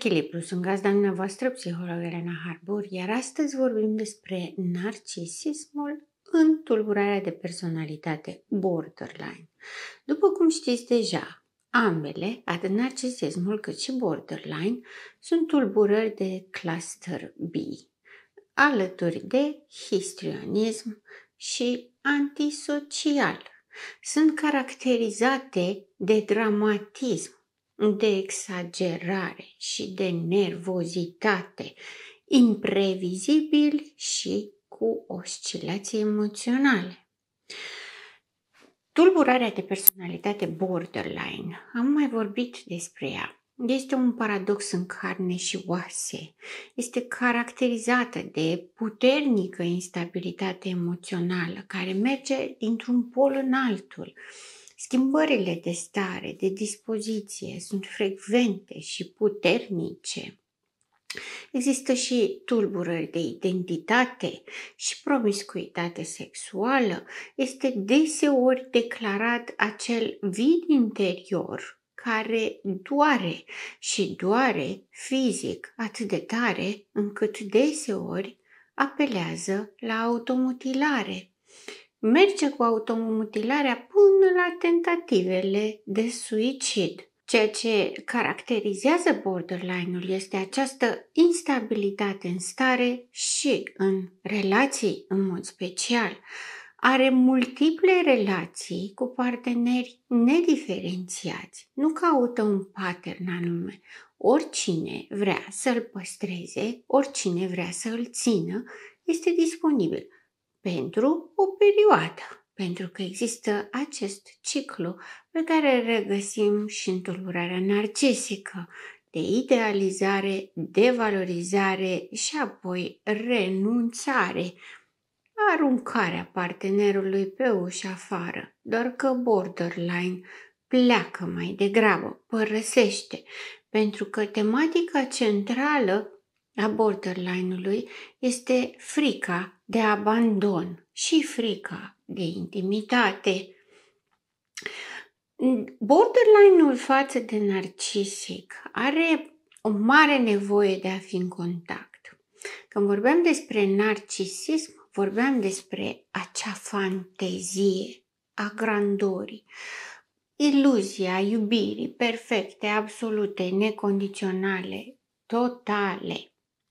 echilibru, sunt gazda dumneavoastră, psiholog Elena Harbor, iar astăzi vorbim despre narcisismul în tulburarea de personalitate borderline. După cum știți deja, ambele, atât narcisismul cât și borderline, sunt tulburări de cluster B, alături de histrionism și antisocial. Sunt caracterizate de dramatism, de exagerare și de nervozitate, imprevizibili și cu oscilații emoționale. Tulburarea de personalitate borderline, am mai vorbit despre ea. Este un paradox în carne și oase. Este caracterizată de puternică instabilitate emoțională care merge dintr-un pol în altul. Schimbările de stare, de dispoziție sunt frecvente și puternice. Există și tulburări de identitate și promiscuitate sexuală. Este deseori declarat acel vid interior care doare și doare fizic atât de tare încât deseori apelează la automutilare. Merge cu automutilarea până la tentativele de suicid. Ceea ce caracterizează borderline-ul este această instabilitate în stare și în relații în mod special. Are multiple relații cu parteneri nediferențiați. Nu caută un pattern anume. Oricine vrea să-l păstreze, oricine vrea să îl țină, este disponibil pentru o perioadă. Pentru că există acest ciclu pe care îl regăsim și în tulburarea narcisică, de idealizare, devalorizare și apoi renunțare, aruncarea partenerului pe ușa afară, doar că borderline pleacă mai degrabă, părăsește, pentru că tematica centrală a borderline-ului este frica de abandon și frica de intimitate. Borderline-ul față de narcisic are o mare nevoie de a fi în contact. Când vorbeam despre narcisism, vorbeam despre acea fantezie a grandorii, iluzia iubirii perfecte, absolute, necondiționale, totale.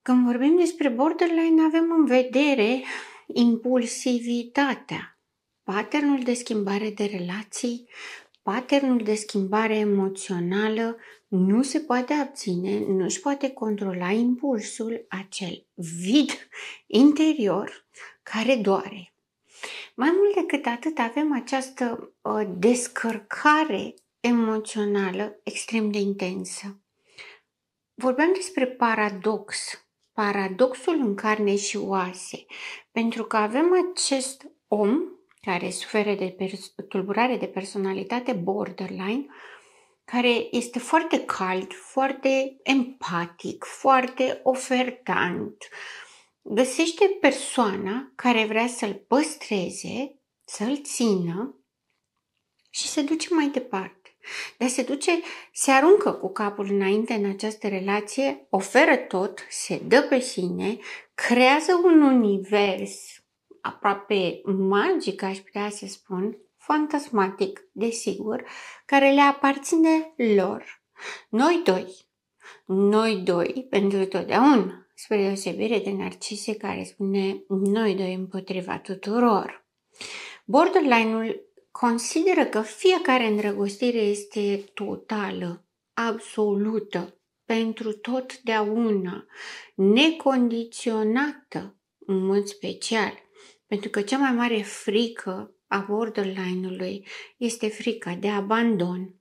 Când vorbim despre borderline, avem în vedere impulsivitatea, patternul de schimbare de relații, patternul de schimbare emoțională, nu se poate abține, nu își poate controla impulsul, acel vid interior care doare. Mai mult decât atât, avem această descărcare emoțională extrem de intensă. Vorbeam despre paradoxul în carne și oase, pentru că avem acest om care suferă de tulburare de personalitate borderline, care este foarte cald, foarte empatic, foarte ofertant. Găsește persoana care vrea să-l păstreze, să-l țină și se duce mai departe. Dar se aruncă cu capul înainte în această relație, oferă tot, se dă pe sine, creează un univers aproape magic, aș putea să spun, fantasmatic, desigur, care le aparține lor. Noi doi pentru totdeauna, spre deosebire de Narcise care spune noi doi împotriva tuturor. Borderline-ul consideră că fiecare îndrăgostire este totală, absolută, pentru totdeauna, necondiționată în mod special, pentru că cea mai mare frică a borderline-ului este frica de abandon.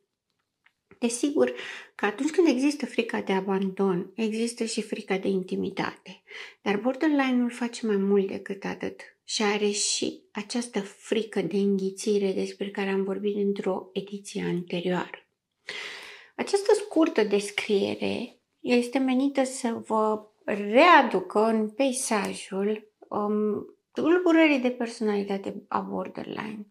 Desigur că atunci când există frica de abandon, există și frica de intimitate, dar borderline-ul face mai mult decât atât și are și această frică de înghițire despre care am vorbit într-o ediție anterioară. Această scurtă descriere este menită să vă readucă în peisajul tulburării de personalitate a borderline.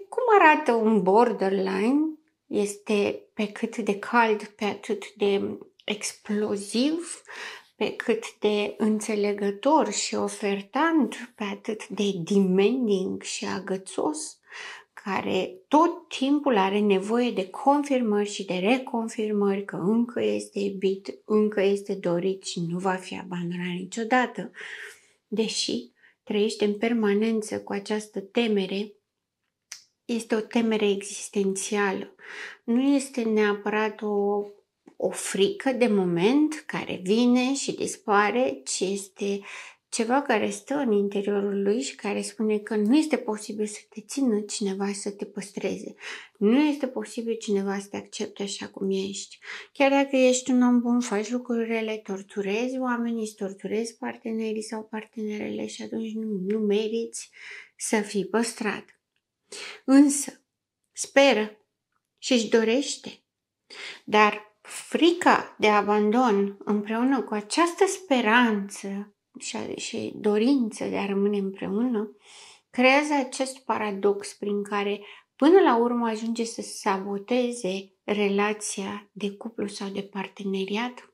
Cum arată un borderline? Este pe cât de cald, pe atât de exploziv, pe cât de înțelegător și ofertant, pe atât de demanding și agățos, care tot timpul are nevoie de confirmări și de reconfirmări că încă este iubit, încă este dorit și nu va fi abandonat niciodată. Deși trăiește în permanență cu această temere, este o temere existențială. Nu este neapărat o frică de moment care vine și dispare, ci este ceva care stă în interiorul lui și care spune că nu este posibil să te țină cineva să te păstreze. Nu este posibil cineva să te accepte așa cum ești. Chiar dacă ești un om bun, faci lucruri rele, torturezi oamenii, îți torturezi partenerii sau partenerele și atunci nu meriți să fii păstrat. Însă, speră și își dorește, dar frica de abandon împreună cu această speranță și dorință de a rămâne împreună creează acest paradox prin care până la urmă ajunge să saboteze relația de cuplu sau de parteneriat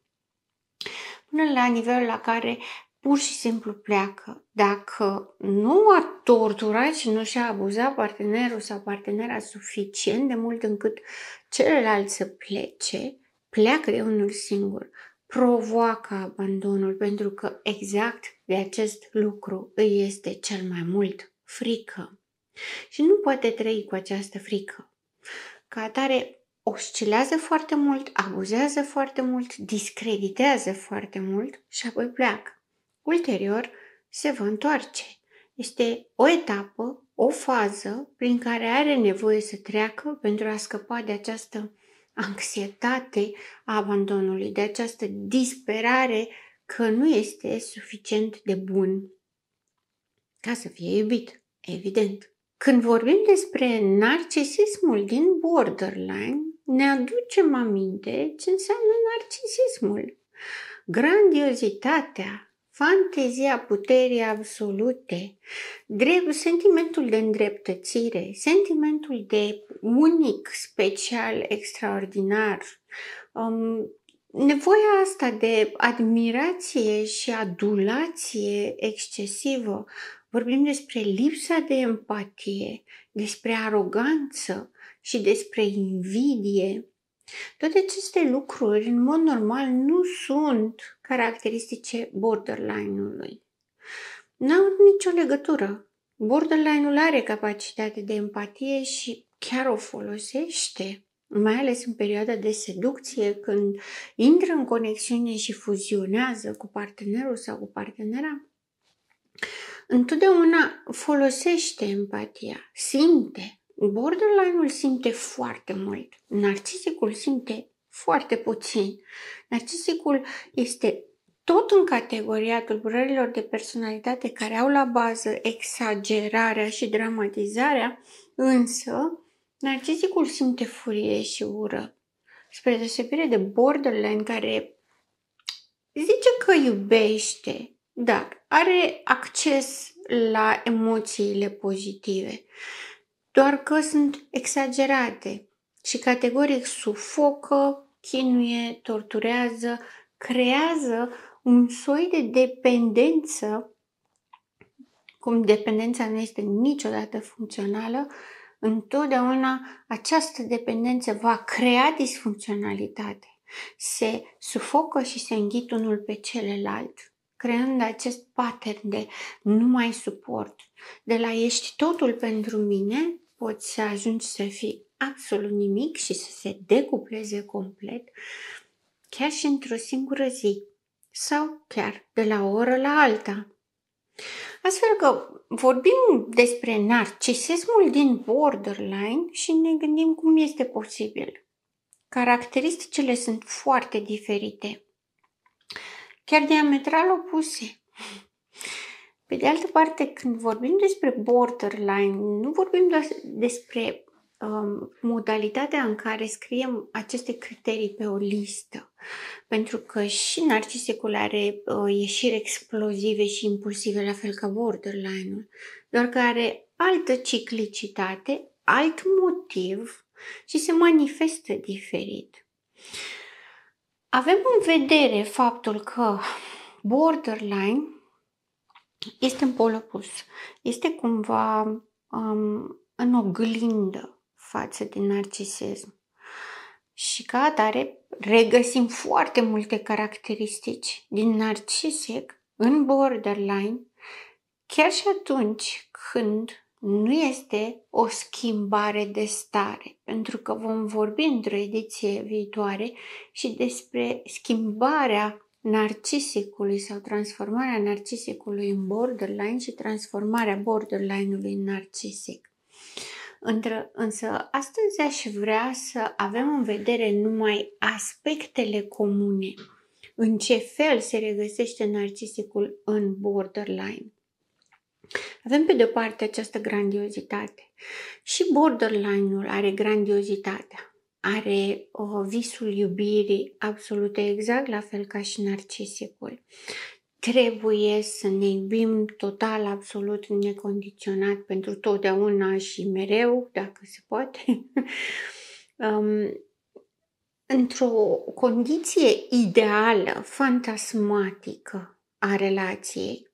până la nivelul la care pur și simplu pleacă. Dacă nu a torturat și nu și-a abuzat partenerul sau partenera suficient de mult încât celălalt să plece, pleacă de unul singur, provoacă abandonul, pentru că exact de acest lucru îi este cel mai mult frică. Și nu poate trăi cu această frică. Ca atare, oscilează foarte mult, abuzează foarte mult, discreditează foarte mult și apoi pleacă. Ulterior, se va întoarce. Este o etapă, o fază prin care are nevoie să treacă pentru a scăpa de această anxietate a abandonului, de această disperare că nu este suficient de bun ca să fie iubit, evident. Când vorbim despre narcisismul din borderline, ne aducem aminte ce înseamnă narcisismul. Grandiozitatea, fantezia puterii absolute, sentimentul de îndreptățire, sentimentul de unic, special, extraordinar, nevoia asta de admirație și adulație excesivă. Vorbim despre lipsa de empatie, despre aroganță și despre invidie. Toate aceste lucruri, în mod normal, nu sunt caracteristice borderline-ului. N-au nicio legătură. Borderline-ul are capacitate de empatie și chiar o folosește, mai ales în perioada de seducție, când intră în conexiune și fuzionează cu partenerul sau cu partenera. Întotdeauna folosește empatia, simte. Borderline-ul simte foarte mult. Narcisicul simte foarte puțin. Narcisicul este tot în categoria tulburărilor de personalitate care au la bază exagerarea și dramatizarea, însă narcisicul simte furie și ură. Spre deosebire de borderline care zice că iubește, dar are acces la emoțiile pozitive, doar că sunt exagerate și categoric sufocă, chinuie, torturează, creează un soi de dependență, cum dependența nu este niciodată funcțională, întotdeauna această dependență va crea disfuncționalitate. Se sufocă și se înghit unul pe celălalt, creând acest pattern de nu mai suport. De la ești totul pentru mine, poți să ajungi să fii absolut nimic și să se decupleze complet, chiar și într-o singură zi sau chiar de la o oră la alta. Astfel că vorbim despre narcisismul din borderline și ne gândim cum este posibil. Caracteristicile sunt foarte diferite, chiar diametral opuse. Pe de altă parte, când vorbim despre borderline, nu vorbim doar despre modalitatea în care scriem aceste criterii pe o listă, pentru că și narcisicul are ieșiri explozive și impulsive, la fel ca borderline-ul, doar că are altă ciclicitate, alt motiv și se manifestă diferit. Avem în vedere faptul că borderline este în pol opus. Este cumva în oglindă față de narcisism. Și ca atare regăsim foarte multe caracteristici din narcisic în borderline, chiar și atunci când nu este o schimbare de stare, pentru că vom vorbi într-o ediție viitoare și despre schimbarea narcisicului sau transformarea narcisicului în borderline și transformarea borderline-ului în narcisic. Însă astăzi aș vrea să avem în vedere numai aspectele comune. În ce fel se regăsește narcisicul în borderline? Avem pe de-o parte această grandiozitate. Și borderline-ul are grandiozitatea. Are visul iubirii absolute, exact la fel ca și narcisicul. Trebuie să ne iubim total, absolut, necondiționat pentru totdeauna și mereu, dacă se poate. Într-o condiție ideală, fantasmatică a relației.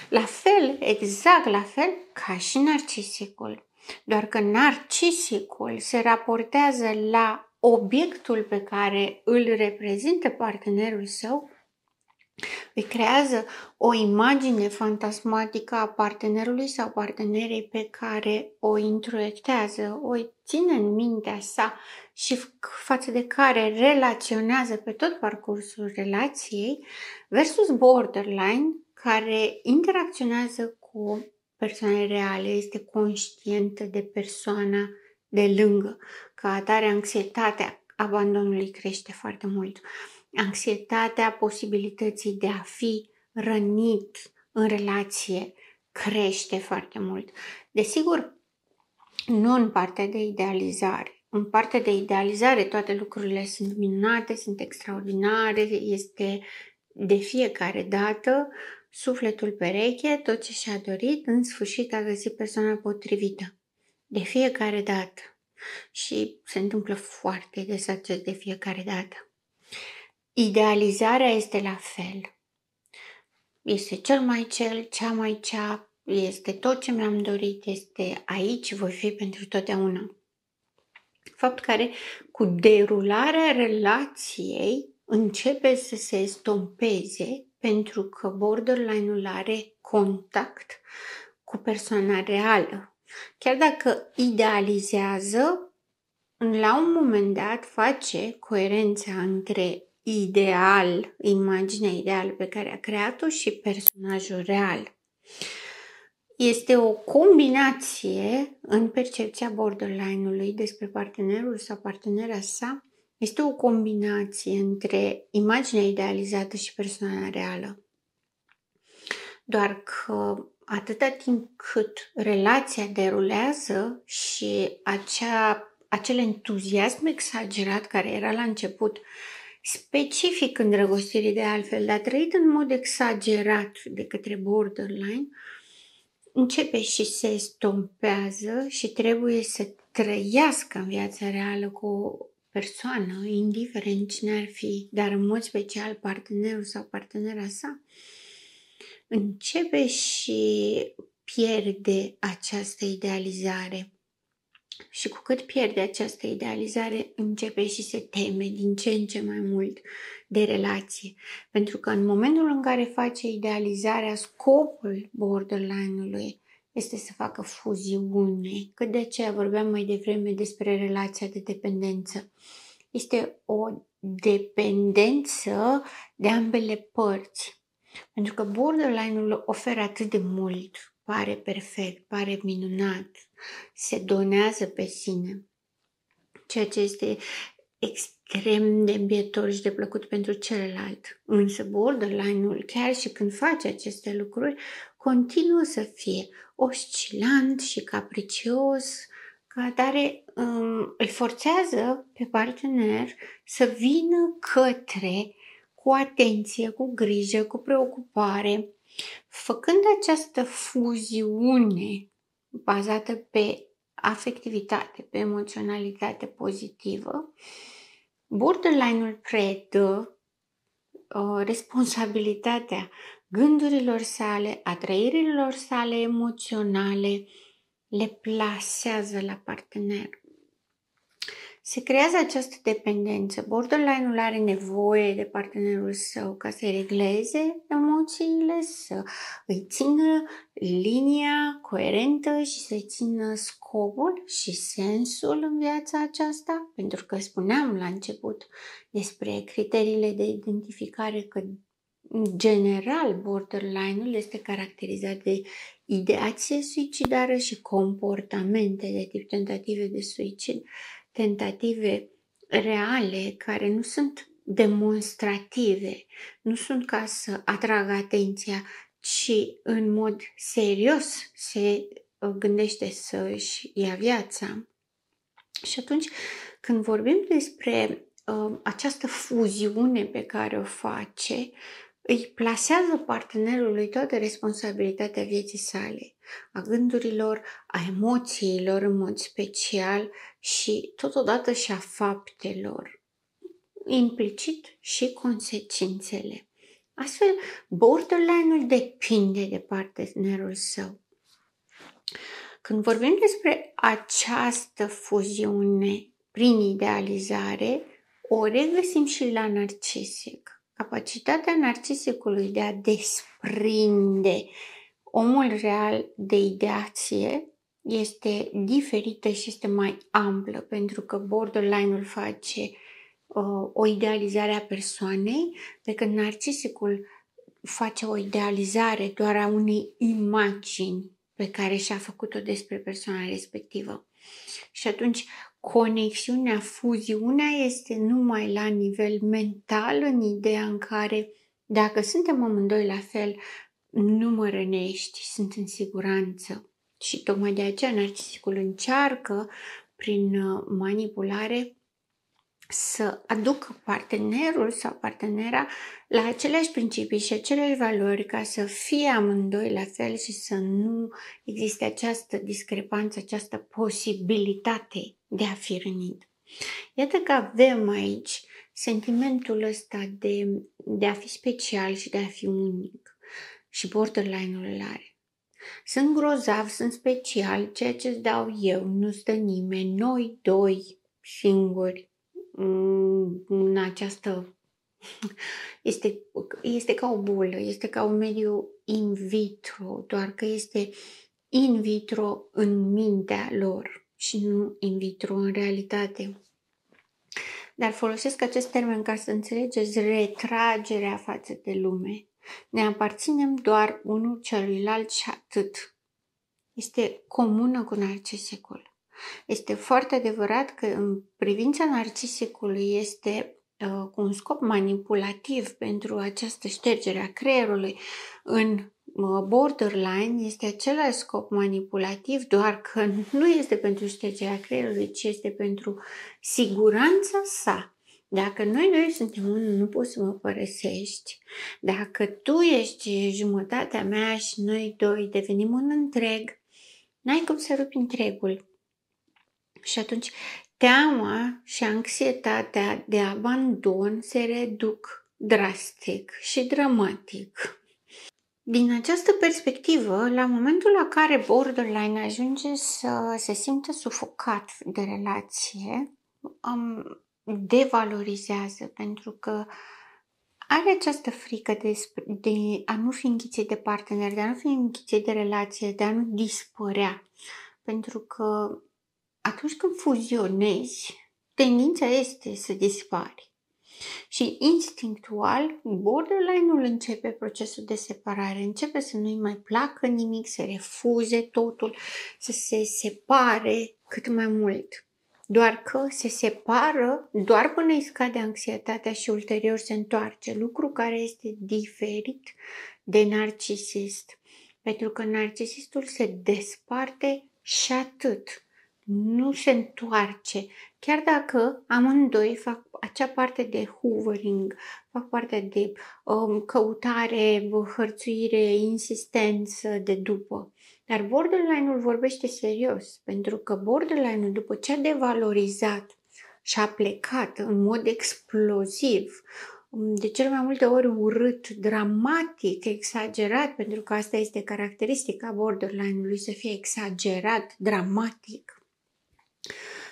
La fel, exact la fel ca și narcisicul. Doar că narcisicul se raportează la obiectul pe care îl reprezintă partenerul său, îi creează o imagine fantasmatică a partenerului sau partenerei pe care o introiectează, o ține în mintea sa și față de care relaționează pe tot parcursul relației, versus borderline, care interacționează cu persoane reale, este conștientă de persoana de lângă. Ca atare, anxietatea abandonului crește foarte mult. Anxietatea posibilității de a fi rănit în relație crește foarte mult. Desigur, nu în partea de idealizare. În partea de idealizare toate lucrurile sunt minunate, sunt extraordinare, este de fiecare dată sufletul pereche, tot ce și-a dorit, în sfârșit a găsit persoana potrivită. De fiecare dată. Și se întâmplă foarte des acest de fiecare dată. Idealizarea este la fel. Este cea mai cea, este tot ce mi-am dorit, este aici, voi fi pentru totdeauna. Fapt care, cu derularea relației, începe să se estompeze pentru că borderline-ul are contact cu persoana reală. Chiar dacă idealizează, la un moment dat face coerența între ideal, imaginea ideală pe care a creat-o și personajul real. Este o combinație în percepția borderline-ului despre partenerul sau partenera sa. Este o combinație între imaginea idealizată și persoana reală. Doar că atâta timp cât relația derulează și acel entuziasm exagerat care era la început, specific îndrăgostirii de altfel, dar trăit în mod exagerat de către borderline, începe și se estompează și trebuie să trăiască în viața reală cu o persoană, indiferent cine ar fi, dar în mod special partenerul sau partenera sa, începe și pierde această idealizare. Și cu cât pierde această idealizare, începe și se teme din ce în ce mai mult de relație. Pentru că în momentul în care face idealizarea, scopul borderline-ului este să facă fuziune. Că de aceea vorbeam mai devreme despre relația de dependență. Este o dependență de ambele părți. Pentru că borderline-ul oferă atât de mult, pare perfect, pare minunat, se donează pe sine, ceea ce este extrem de îmbietor și de plăcut pentru celălalt. Însă borderline-ul, chiar și când face aceste lucruri, continuă să fie oscilant și capricios, ca atare îl forțează pe partener să vină către cu atenție, cu grijă, cu preocupare, făcând această fuziune bazată pe afectivitate, pe emoționalitate pozitivă, Borderline-ul predă responsabilitatea gândurilor sale, a trăirilor sale emoționale, le plasează la partener. Se creează această dependență. Borderline-ul are nevoie de partenerul său ca să-i regleze emoțiile, să îi țină linia coerentă și să-i țină scopul și sensul în viața aceasta. Pentru că spuneam la început despre criteriile de identificare că în general borderline-ul este caracterizat de ideație suicidară și comportamente de tip tentative de suicid, tentative reale care nu sunt demonstrative, nu sunt ca să atragă atenția, ci în mod serios se gândește să-și ia viața. Și atunci când vorbim despre această fuziune pe care o face, îi plasează partenerului toată responsabilitatea vieții sale, a gândurilor, a emoțiilor în mod special și totodată și a faptelor, implicit și consecințele. Astfel, borderline-ul depinde de partenerul său. Când vorbim despre această fuziune prin idealizare, o regăsim și la narcisic. Capacitatea narcisicului de a desprinde omul real de ideație este diferită și este mai amplă, pentru că borderline-ul face o idealizare a persoanei, pe când narcisicul face o idealizare doar a unei imagini pe care și-a făcut-o despre persoana respectivă. Și atunci conexiunea, fuziunea este numai la nivel mental, în ideea în care dacă suntem amândoi la fel, nu mă rănești, sunt în siguranță. Și tocmai de aceea narcisicul încearcă prin manipulare să aducă partenerul sau partenera la aceleași principii și aceleași valori ca să fie amândoi la fel și să nu existe această discrepanță, această posibilitate de a fi rănit. Iată că avem aici sentimentul ăsta de a fi special și de a fi unic. Și borderline-ul îl are. Sunt grozav, sunt special, ceea ce îți dau eu, nu-ți dă nimeni, noi doi singuri. În această este ca o bulă, este ca un mediu in vitro, doar că este in vitro în mintea lor și nu in vitro în realitate. Dar folosesc acest termen ca să înțelegeți retragerea față de lume. Ne aparținem doar unul celuilalt și atât. Este comună cu narcisicul. Este foarte adevărat că în privința narcisicului este cu un scop manipulativ pentru această ștergere a creierului. În borderline este același scop manipulativ, doar că nu este pentru ștergerea creierului, ci este pentru siguranța sa. Dacă noi doi suntem unul, nu poți să mă părăsești. Dacă tu ești jumătatea mea și noi doi devenim un întreg, n-ai cum să rupi întregul. Și atunci teama și anxietatea de abandon se reduc drastic și dramatic. Din această perspectivă, la momentul la care borderline ajunge să se simtă sufocat de relație, devalorizează, pentru că are această frică de a nu fi înghițit de partener, de a nu fi înghițit de relație, de a nu dispărea. Pentru că atunci când fuzionezi, tendința este să dispari. Și instinctual, borderline-ul începe procesul de separare, începe să nu-i mai placă nimic, să refuze totul, să se separe cât mai mult. Doar că se separă doar până îi scade anxietatea și ulterior se întoarce, lucru care este diferit de narcisist. Pentru că narcisistul se desparte și atât. Nu se întoarce, chiar dacă amândoi fac acea parte de hovering, fac parte de căutare, hărțuire, insistență de după. Dar borderline-ul vorbește serios, pentru că borderline-ul, după ce a devalorizat și a plecat în mod exploziv, de cele mai multe ori urât, dramatic, exagerat, pentru că asta este caracteristica borderline-ului, să fie exagerat, dramatic,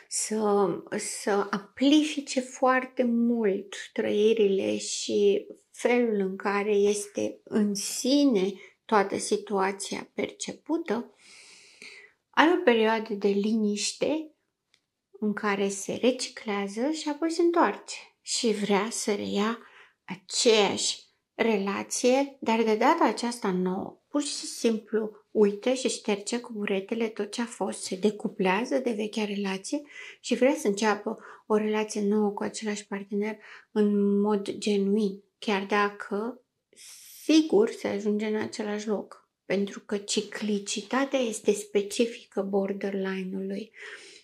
să amplifice foarte mult trăirile și felul în care este în sine toată situația percepută, are o perioadă de liniște în care se reciclează și apoi se întoarce și vrea să reia aceeași relație, dar de data aceasta nouă, pur și simplu uită și șterge cu buretele tot ce a fost, se decuplează de vechea relație și vrea să înceapă o relație nouă cu același partener în mod genuin, chiar dacă sigur se ajunge în același loc, pentru că ciclicitatea este specifică borderline-ului,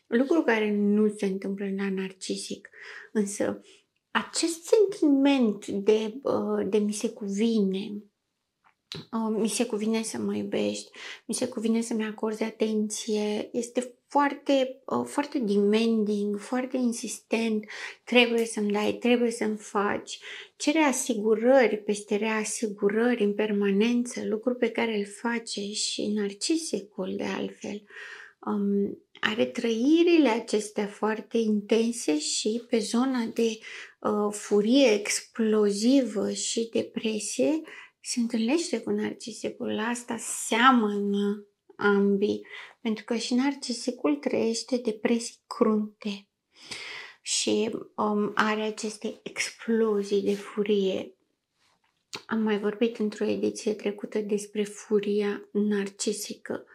lucru care nu se întâmplă la narcisic, însă acest sentiment de mi se cuvine să mă iubești, mi se cuvine să-mi acorzi atenție, este foarte, foarte demanding, foarte insistent, trebuie să-mi dai, trebuie să-mi faci, cere asigurări peste reasigurări în permanență, lucru pe care îl face și narcisicul de altfel. Are trăirile acestea foarte intense și pe zona de furie explozivă și depresie se întâlnește cu narcisicul. La asta seamănă ambii, pentru că și narcisicul trăiește depresii crunte și are aceste explozii de furie. Am mai vorbit într-o ediție trecută despre furia narcisică.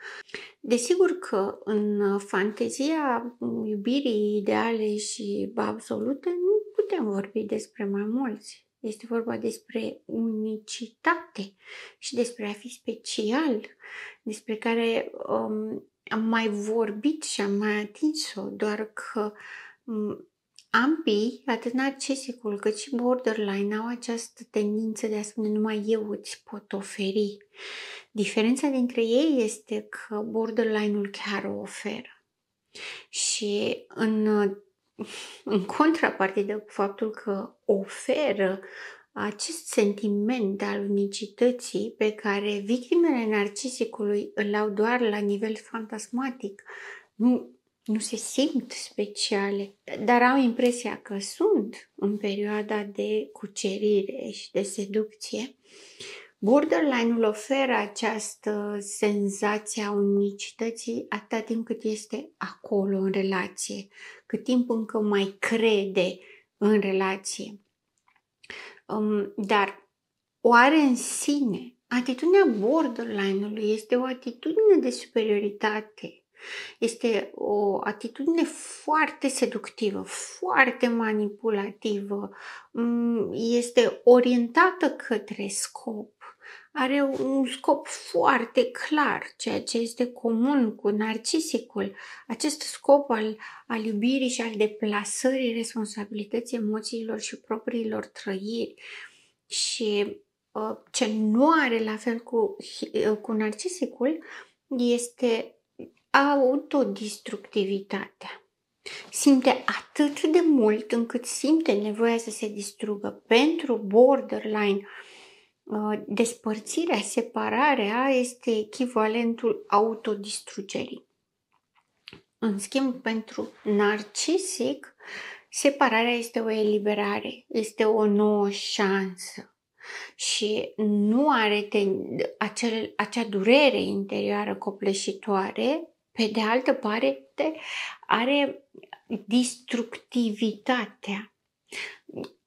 Desigur că în fantezia iubirii ideale și absolute nu putem vorbi despre mai mulți. Este vorba despre unicitate și despre a fi special, despre care am mai vorbit și am mai atins-o, doar că ambii, atât narcisicul cât și borderline, au această tendință de a spune numai eu îți pot oferi. Diferența dintre ei este că borderline-ul chiar o oferă. Și în contrapartidă cu faptul că oferă acest sentiment al unicității pe care victimele narcisicului îl au doar la nivel fantasmatic, nu se simt speciale, dar au impresia că sunt în perioada de cucerire și de seducție. Borderline-ul oferă această senzație a unicității atâta timp cât este acolo în relație, cât timp încă mai crede în relație. Dar o are în sine. Atitudinea borderline-ului este o atitudine de superioritate. Este o atitudine foarte seductivă, foarte manipulativă, este orientată către scop, are un scop foarte clar, ceea ce este comun cu narcisicul, acest scop al iubirii și al deplasării responsabilității emoțiilor și propriilor trăiri. Și ce nu are la fel cu narcisicul este autodistructivitatea. Simte atât de mult încât simte nevoia să se distrugă. Pentru borderline, despărțirea, separarea este echivalentul autodistrugerii. În schimb, pentru narcisic, separarea este o eliberare, este o nouă șansă și nu are acea durere interioară copleșitoare. Pe de altă parte, are destructivitatea.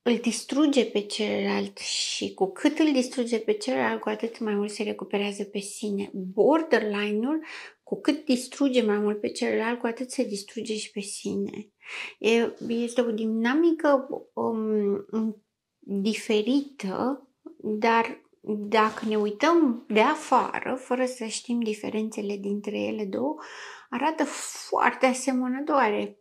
Îl distruge pe celălalt și cu cât îl distruge pe celălalt, cu atât mai mult se recuperează pe sine. Borderline-ul, cu cât distruge mai mult pe celălalt, cu atât se distruge și pe sine. Este o dinamică diferită, dar dacă ne uităm de afară, fără să știm diferențele dintre ele două, arată foarte asemănătoare.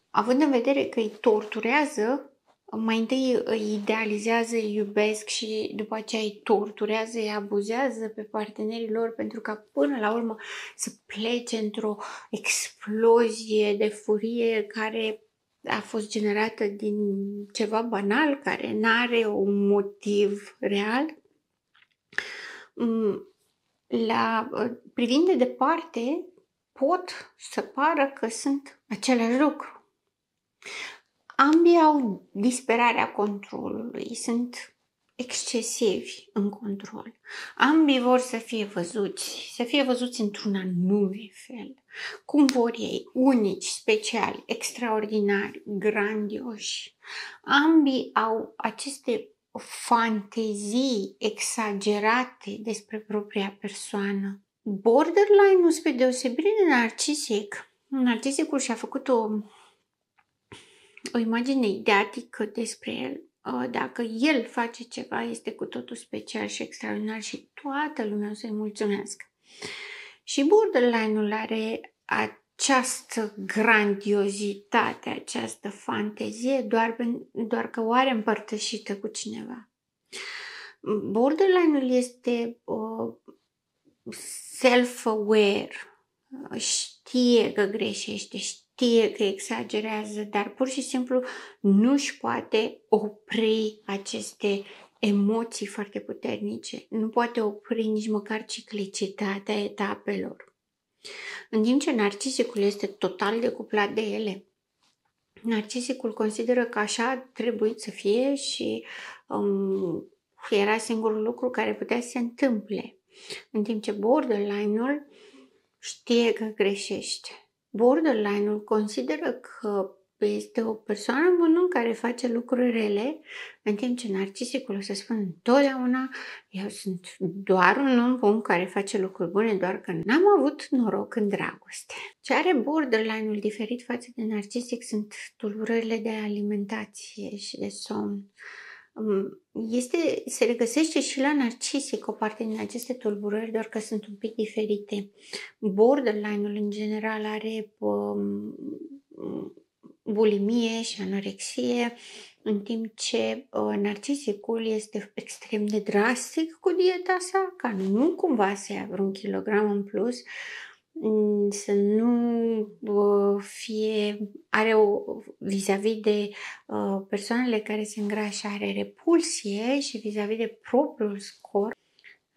Având în vedere că îi torturează, mai întâi îi idealizează, îi iubesc și după aceea îi torturează, îi abuzează pe partenerii lor pentru ca până la urmă să plece într-o explozie de furie care a fost generată din ceva banal care nu are un motiv real. Privind de departe, pot să pară că sunt același lucru. Ambii au disperarea controlului, sunt excesivi în control. Ambii vor să fie văzuți într-un anume fel. Cum vor ei, unici, speciali, extraordinari, grandioși. Ambii au aceste fantezii exagerate despre propria persoană. Borderline-ul, spre deosebire de narcisicul și-a făcut o imagine ideatică despre el. Dacă el face ceva, este cu totul special și extraordinar și toată lumea o să-i mulțumească. Și borderline-ul are această grandiozitate, această fantezie, doar că o are împărtășită cu cineva. Borderline-ul este self-aware, știe că greșește, știe că exagerează, dar pur și simplu nu își poate opri aceste emoții foarte puternice. Nu poate opri nici măcar ciclicitatea etapelor. În timp ce narcisicul este total decuplat de ele. Narcisicul consideră că așa trebuie să fie și era singurul lucru care putea să se întâmple. În timp ce borderline-ul știe că greșește. Borderline-ul consideră că este o persoană bună care face lucruri rele, în timp ce narcisicul o să spună întotdeauna eu sunt doar un om bun care face lucruri bune, doar că n-am avut noroc în dragoste. Ce are borderline-ul diferit față de narcisic sunt tulburările de alimentație și de somn. Se regăsește și la narcisic o parte din aceste tulburări, doar că sunt un pic diferite. Borderline-ul în general are bulimie și anorexie, în timp ce narcisicul este extrem de drastic cu dieta sa, ca nu cumva să ia vreun kilogram în plus, să nu are vis-a-vis de persoanele care se îngrașă, are repulsie și vis-a-vis de propriul scor,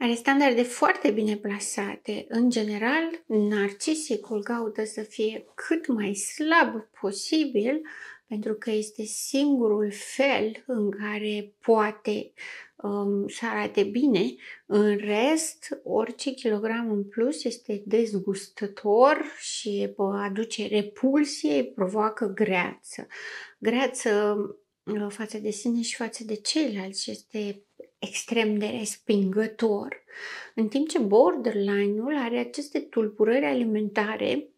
are standarde foarte bine plasate. În general, narcisicul caută să fie cât mai slab posibil, pentru că este singurul fel în care poate să arate bine. În rest, orice kilogram în plus este dezgustător și aduce repulsie, provoacă greață. Greață față de sine și față de ceilalți este extrem de respingător. În timp ce borderline-ul are aceste tulburări alimentare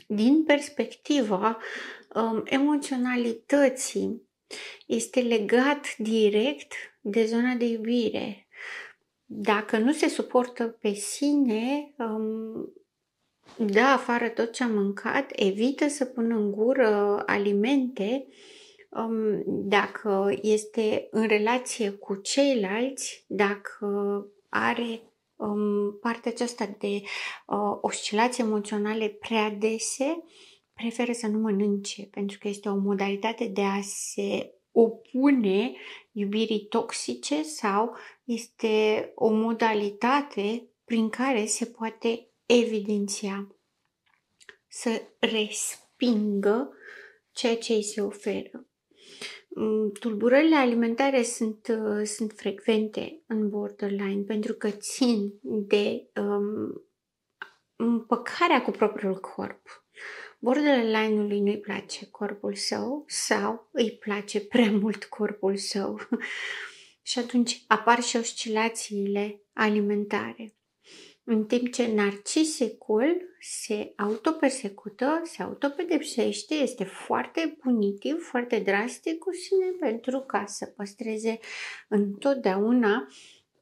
din perspectiva emoționalității, este legat direct de zona de iubire. Dacă nu se suportă pe sine, dă afară tot ce a mâncat, evită să pună în gură alimente. Dacă este în relație cu ceilalți, dacă are partea aceasta de oscilații emoționale prea dese, preferă să nu mănânce, pentru că este o modalitate de a se opune iubirii toxice sau este o modalitate prin care se poate evidenția, să respingă ceea ce îi se oferă. Tulburările alimentare sunt frecvente în borderline pentru că țin de împăcarea cu propriul corp. Borderline-ului nu-i place corpul său sau îi place prea mult corpul său și atunci apar și oscilațiile alimentare. În timp ce narcisicul se autopersecută, se autopedepsește, este foarte punitiv, foarte drastic cu sine pentru ca să păstreze întotdeauna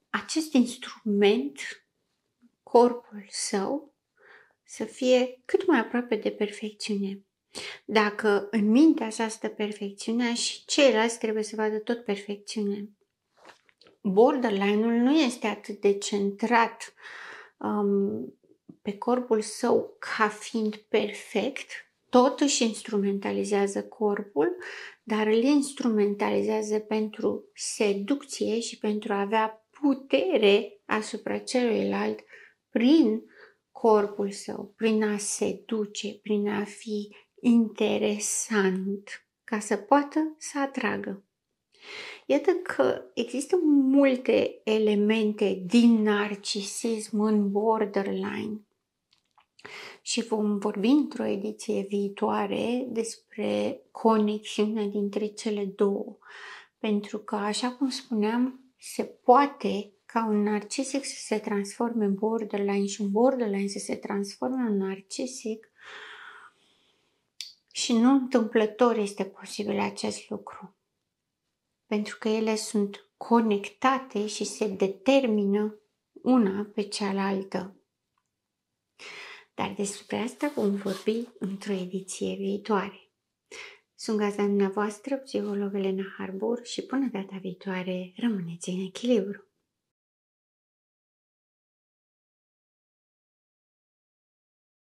acest instrument, corpul său, să fie cât mai aproape de perfecțiune. Dacă în mintea sa stă perfecțiunea și ceilalți trebuie să vadă tot perfecțiunea. Borderline-ul nu este atât de centrat pe corpul său ca fiind perfect, tot își instrumentalizează corpul, dar îl instrumentalizează pentru seducție și pentru a avea putere asupra celuilalt prin corpul său, prin a seduce, prin a fi interesant, ca să poată să atragă. Iată că există multe elemente din narcisism în borderline și vom vorbi într-o ediție viitoare despre conexiunea dintre cele două. Pentru că, așa cum spuneam, se poate ca un narcisic să se transforme în borderline și un borderline să se transforme în narcisic și nu întâmplător este posibil acest lucru. Pentru că ele sunt conectate și se determină una pe cealaltă. Dar despre asta vom vorbi într-o ediție viitoare. Sunt gazda dumneavoastră, psiholog Elena Harbor, și până data viitoare rămâneți în echilibru.